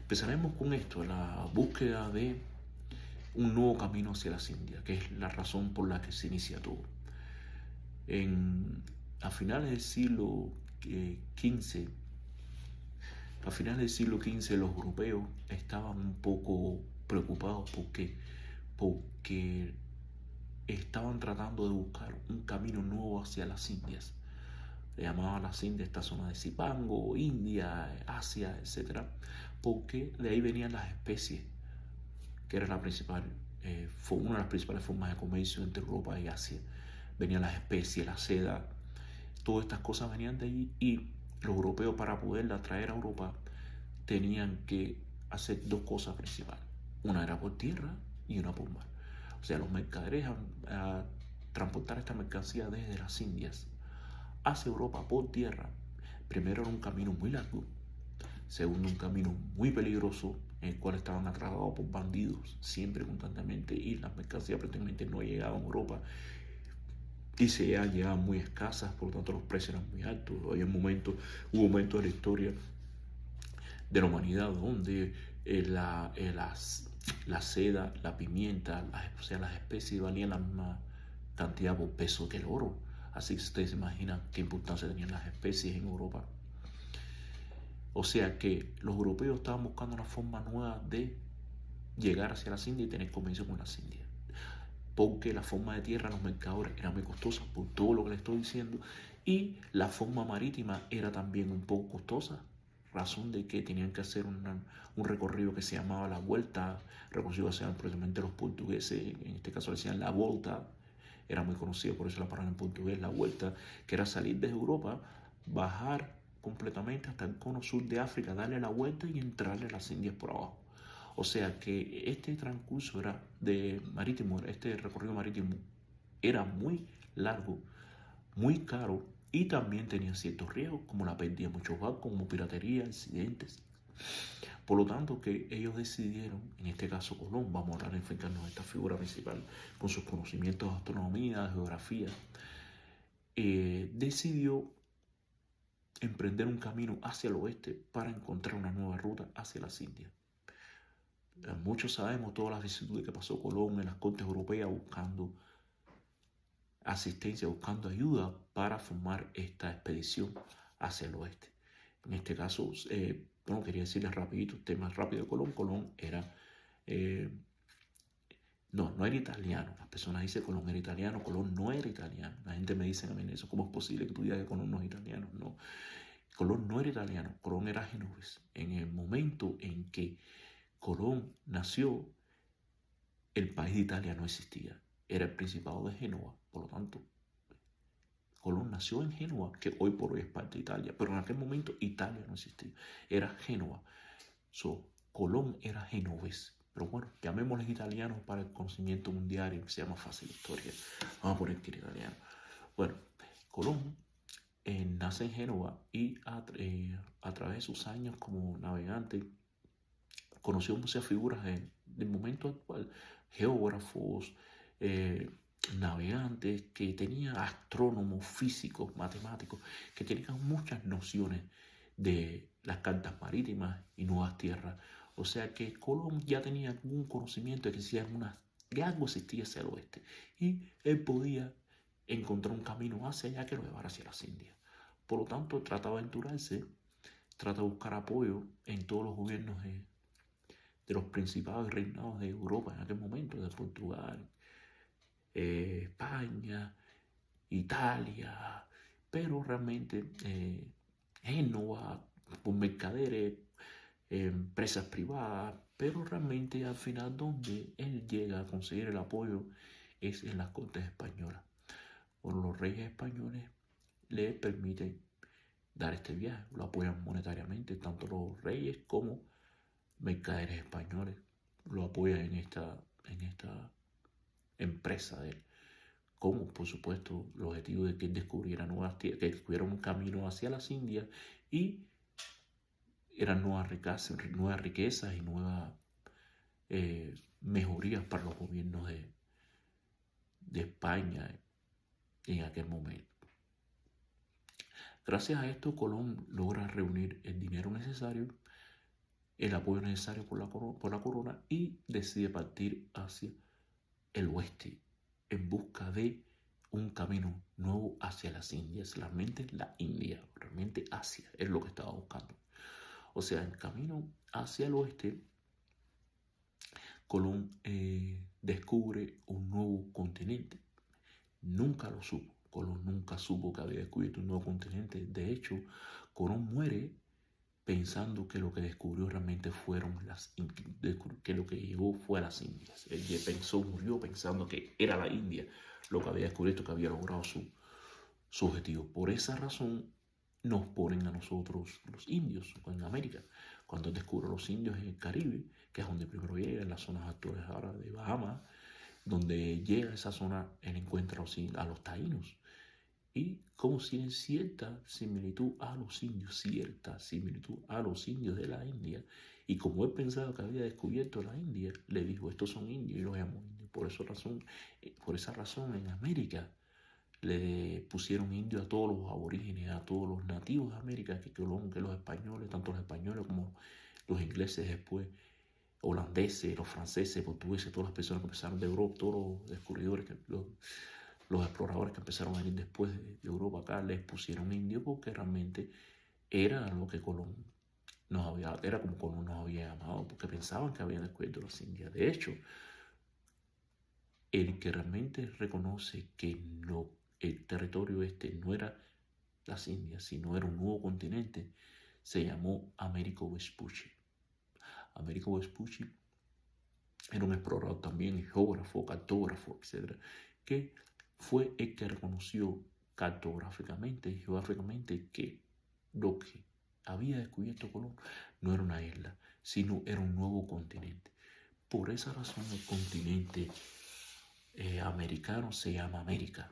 Empezaremos con esto, la búsqueda de un nuevo camino hacia las Indias, que es la razón por la que se inicia todo. A finales del siglo XV, los europeos estaban un poco preocupados porque estaban tratando de buscar un camino nuevo hacia las Indias. Le llamaban las Indias esta zona de Zipango, India, Asia, etc. Porque de ahí venían las especies, que era una de las principales formas de comercio entre Europa y Asia. Venían las especies, la seda, todas estas cosas venían de allí, y los europeos, para poderla traer a Europa, tenían que hacer dos cosas principales. Una era por tierra y una por mar. O sea, los mercaderes a transportar esta mercancía desde las Indias hacia Europa por tierra, primero era un camino muy largo, segundo un camino muy peligroso, en el cual estaban atrapados por bandidos siempre, constantemente, y las mercancías prácticamente no llegaban a Europa y se llegaban muy escasas, por lo tanto los precios eran muy altos. Hubo momentos de la historia de la humanidad donde la seda, la pimienta, las especies valían la misma cantidad por peso que el oro. Así que ustedes se imaginan qué importancia tenían las especies en Europa. O sea que los europeos estaban buscando una forma nueva de llegar hacia las Indias y tener comercio con las Indias, porque la forma de tierra en los mercados era muy costosa, por todo lo que les estoy diciendo, y la forma marítima era también un poco costosa, razón de que tenían que hacer un recorrido que se llamaba la Vuelta, recorrido que hacían precisamente los portugueses, en este caso decían la Volta, era muy conocido por eso la palabra en portugués, la Vuelta, que era salir desde Europa, bajar completamente hasta el cono sur de África, darle la vuelta y entrarle a las Indias por abajo. O sea que este transcurso este recorrido marítimo era muy largo, muy caro, y también tenía ciertos riesgos, como la pérdida de muchos barcos, como piratería, accidentes. Por lo tanto, que ellos decidieron, en este caso Colón, vamos a hablar, enfocarnos en esta figura principal, con sus conocimientos de astronomía, de geografía, decidió emprender un camino hacia el oeste para encontrar una nueva ruta hacia las Indias. Muchos sabemos todas las vicisitudes que pasó Colón en las cortes europeas buscando asistencia, buscando ayuda para formar esta expedición hacia el oeste. En este caso, quería decirles rapidito, tema rápido de Colón. Colón era, no era italiano. Las personas dicen que Colón era italiano. Colón no era italiano. La gente me dice a mí eso, ¿cómo es posible que tú digas que Colón no es italiano? No, Colón no era italiano, Colón era genovés. En el momento en que Colón nació, el país de Italia no existía, era el Principado de Génova. Por lo tanto, Colón nació en Génova, que hoy por hoy es parte de Italia, pero en aquel momento Italia no existía, era Génova. Colón era genovés. Pero bueno, llamémosles italianos para el conocimiento mundial y que sea más fácil la historia. Vamos a poner que era italiano. Bueno, Colón nace en Génova y a través de sus años como navegante conoció muchas figuras del momento actual, geógrafos, navegantes, que tenían astrónomos, físicos, matemáticos, que tenían muchas nociones de las cartas marítimas y nuevas tierras. O sea que Colón ya tenía algún conocimiento de algo existía hacia el oeste, y él podía encontrar un camino hacia allá que lo llevara hacia las Indias. Por lo tanto, trata de aventurarse, trata de buscar apoyo en todos los gobiernos de los principados y reinados de Europa en aquel momento, de Portugal, España, Italia, pero realmente Génova, por mercaderes, empresas privadas, pero realmente al final donde él llega a conseguir el apoyo es en las cortes españolas. Bueno, los reyes españoles le permiten dar este viaje, lo apoyan monetariamente, tanto los reyes como mercaderes españoles lo apoyan en esta empresa de él, como por supuesto el objetivo de que él descubriera nuevas tierras, que descubriera un camino hacia las Indias, y eran nuevas riquezas y nuevas mejorías para los gobiernos de España en aquel momento. Gracias a esto, Colón logra reunir el dinero necesario el apoyo necesario por la corona y decide partir hacia el oeste en busca de un camino nuevo hacia las Indias. Realmente la India, realmente Asia es lo que estaba buscando. O sea, el camino hacia el oeste, Colón descubre un nuevo continente. Nunca lo supo. Colón nunca supo que había descubierto un nuevo continente. De hecho, Colón muere pensando que lo que descubrió realmente fueron que lo que llegó fue a las Indias. Él murió pensando que era la India lo que había descubierto, que había logrado su objetivo. Por esa razón nos ponen a nosotros los indios en América. Cuando descubre los indios en el Caribe, que es donde primero llega, en las zonas actuales ahora de Bahamas, donde llega a esa zona, él encuentra a los taínos. Y como si en cierta similitud a los indios de la India, y como él pensaba que había descubierto la India, le dijo, estos son indios, y los llamó indios. Por esa razón en América le pusieron indio a todos los aborígenes, a todos los nativos de América, que los españoles, tanto los españoles como los ingleses después, holandeses, los franceses, portugueses, todas las personas que empezaron de Europa, todos los descubridores, los exploradores que empezaron a venir después de Europa acá, les pusieron indio porque realmente era lo que Colón era como Colón nos había llamado, porque pensaban que habían descubierto las Indias. De hecho, el que realmente reconoce que el territorio este no era las Indias, sino era un nuevo continente, se llamó Américo Vespucci. Américo Vespucci era un explorador también, geógrafo, cartógrafo, etc., que fue el que reconoció cartográficamente y geográficamente que lo que había descubierto Colón no era una isla, sino era un nuevo continente. Por esa razón el continente americano se llama América,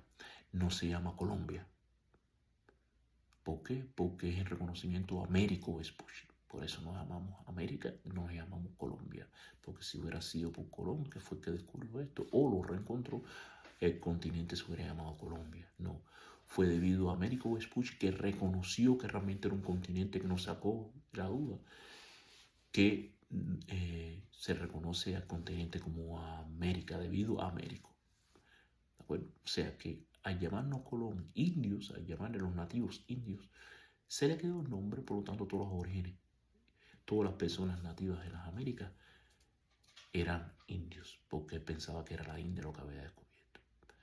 no se llama Colombia. ¿Por qué? Porque es el reconocimiento a Américo Vespucci. Por eso nos llamamos América, nos llamamos Colombia. Porque si hubiera sido por Colón, que fue el que descubrió esto, o lo reencontró, el continente se hubiera llamado Colombia. No, fue debido a Américo Vespucci, que reconoció que realmente era un continente, que nos sacó la duda, que se reconoce al continente como América, debido a Américo. ¿De acuerdo? O sea que al llamarnos Colón indios, al llamarle los nativos indios, se le quedó el nombre, por lo tanto todos los orígenes, todas las personas nativas de las Américas eran indios, porque pensaba que era la India lo que había descubierto.